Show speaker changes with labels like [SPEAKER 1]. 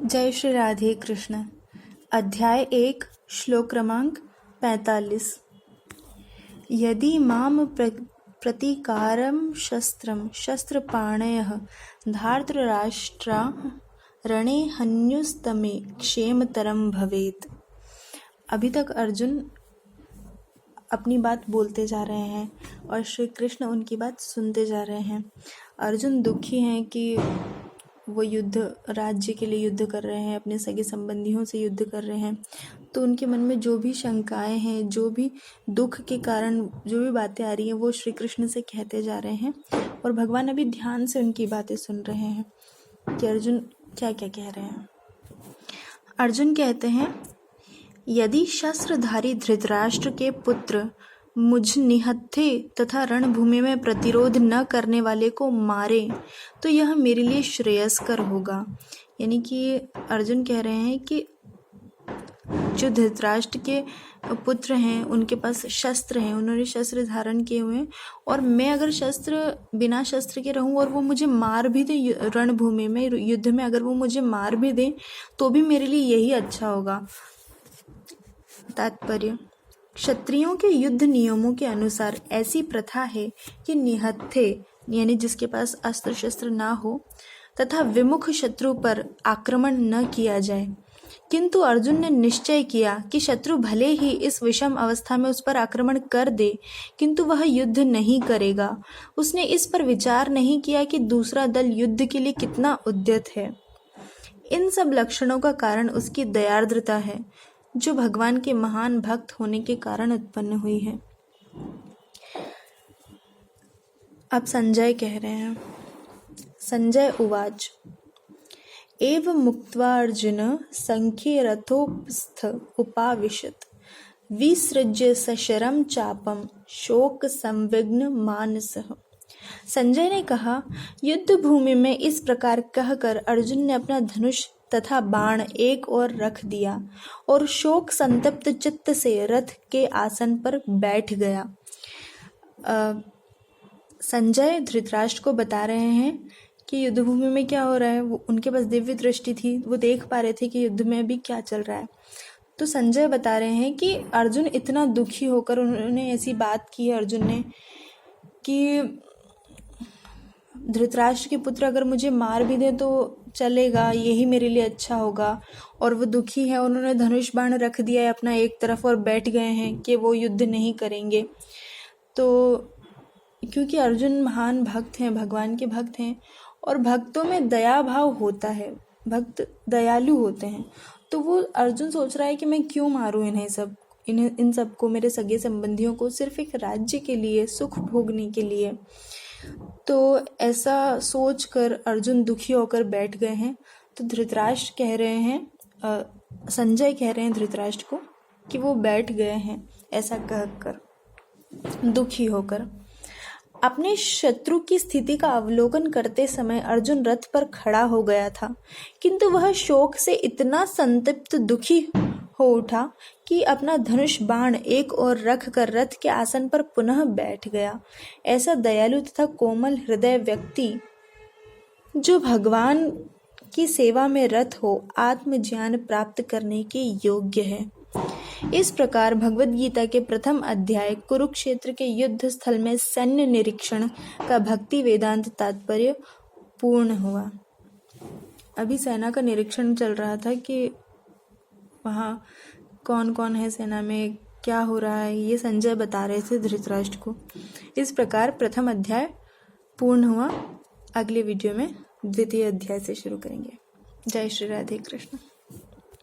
[SPEAKER 1] जय श्री राधे कृष्ण। अध्याय 1 श्लोक क्रमांक 45। यदि माम प्रतीकारं शस्त्रं शस्त्रपाणयः धार्तराष्ट्रा रणे हन्युस्तमे क्षेमतरं भवेत्। अभी तक अर्जुन अपनी बात बोलते जा रहे हैं और श्री कृष्ण उनकी बात सुनते जा रहे हैं। अर्जुन दुखी हैं कि वो राज्य के लिए युद्ध कर रहे हैं, अपने सगे संबंधियों से युद्ध कर रहे हैं। तो उनके मन में जो भी शंकाएं हैं, जो भी दुख के कारण जो भी बातें आ रही हैं, वो श्री कृष्ण से कहते जा रहे हैं और भगवान अभी ध्यान से उनकी बातें सुन रहे हैं कि अर्जुन क्या क्या कह रहे हैं। अर्जुन कहते हैं, यदि शस्त्रधारी धृतराष्ट्र के पुत्र मुझ निहत्थे तथा रणभूमि में प्रतिरोध न करने वाले को मारे तो यह मेरे लिए श्रेयस्कर होगा। यानी कि अर्जुन कह रहे हैं कि जो धृतराष्ट्र के पुत्र हैं उनके पास शस्त्र हैं, उन्होंने शस्त्र धारण किए हुए हैं, और मैं अगर बिना शस्त्र के रहूं और वो मुझे मार भी दे रणभूमि में, युद्ध में अगर वो मुझे मार भी दे तो भी मेरे लिए यही अच्छा होगा। तात्पर्य, क्षत्रियों के युद्ध नियमों के अनुसार ऐसी प्रथा है कि निहत्थे यानी जिसके पास अस्त्र शस्त्र ना हो तथा विमुख शत्रु पर आक्रमण न किया जाए। किंतु अर्जुन ने निश्चय किया कि शत्रु भले ही इस विषम अवस्था में उस पर आक्रमण कर दे किंतु वह युद्ध नहीं करेगा। उसने इस पर विचार नहीं किया कि दूसरा दल युद्ध के लिए कितना उद्यत है। इन सब लक्षणों का कारण उसकी दयार्द्रता है, जो भगवान के महान भक्त होने के कारण उत्पन्न हुई है। अब संजय कह रहे हैं, संजय उवाच एव मुक्त्वा अर्जुन संख्ये रथोपस्थ उपाविशत् विसृज्य सशरम चापम शोक संविघ्न मानसः। संजय ने कहा, युद्ध भूमि में इस प्रकार कहकर अर्जुन ने अपना धनुष तथा बाण एक ओर रख दिया और शोक संतप्त चित्त से रथ के आसन पर बैठ गया। संजय धृतराष्ट्र को बता रहे हैं कि युद्ध भूमि में क्या हो रहा है। वो उनके पास दिव्य दृष्टि थी, वो देख पा रहे थे कि युद्ध में अभी क्या चल रहा है। तो संजय बता रहे हैं कि अर्जुन इतना दुखी होकर उन्होंने ऐसी बात की है अर्जुन ने कि धृतराष्ट्र के पुत्र अगर मुझे मार भी दे तो चलेगा, यही मेरे लिए अच्छा होगा। और वो दुखी है, उन्होंने धनुष बाण रख दिया है अपना एक तरफ और बैठ गए हैं कि वो युद्ध नहीं करेंगे। तो क्योंकि अर्जुन महान भक्त हैं, भगवान के भक्त हैं और भक्तों में दया भाव होता है, भक्त दयालु होते हैं। तो वो अर्जुन सोच रहा है कि मैं क्यों मारूं इन सबको, मेरे सगे संबंधियों को, सिर्फ एक राज्य के लिए, सुख भोगने के लिए। तो ऐसा सोचकर अर्जुन दुखी होकर बैठ गए हैं। तो धृतराष्ट्र कह रहे हैं, संजय कह रहे हैं धृतराष्ट्र को कि वो बैठ गए हैं ऐसा कहकर दुखी होकर। अपने शत्रु की स्थिति का अवलोकन करते समय अर्जुन रथ पर खड़ा हो गया था, किंतु वह शोक से इतना संतप्त दुखी हो उठा कि अपना धनुष बाण एक ओर रख कर रथ के आसन पर पुनः बैठ गया। ऐसा दयालु तथा कोमल हृदय व्यक्ति जो भगवान की सेवा में रत हो, आत्मज्ञान प्राप्त करने के योग्य है। इस प्रकार भगवद गीता के प्रथम अध्याय कुरुक्षेत्र के युद्ध स्थल में सैन्य निरीक्षण का भक्ति वेदांत तात्पर्य पूर्ण हुआ। अभी सेना का निरीक्षण चल रहा था कि वहाँ कौन कौन है सेना में, क्या हो रहा है, ये संजय बता रहे थे धृतराष्ट्र को। इस प्रकार प्रथम अध्याय पूर्ण हुआ। अगले वीडियो में द्वितीय अध्याय से शुरू करेंगे। जय श्री राधे कृष्ण।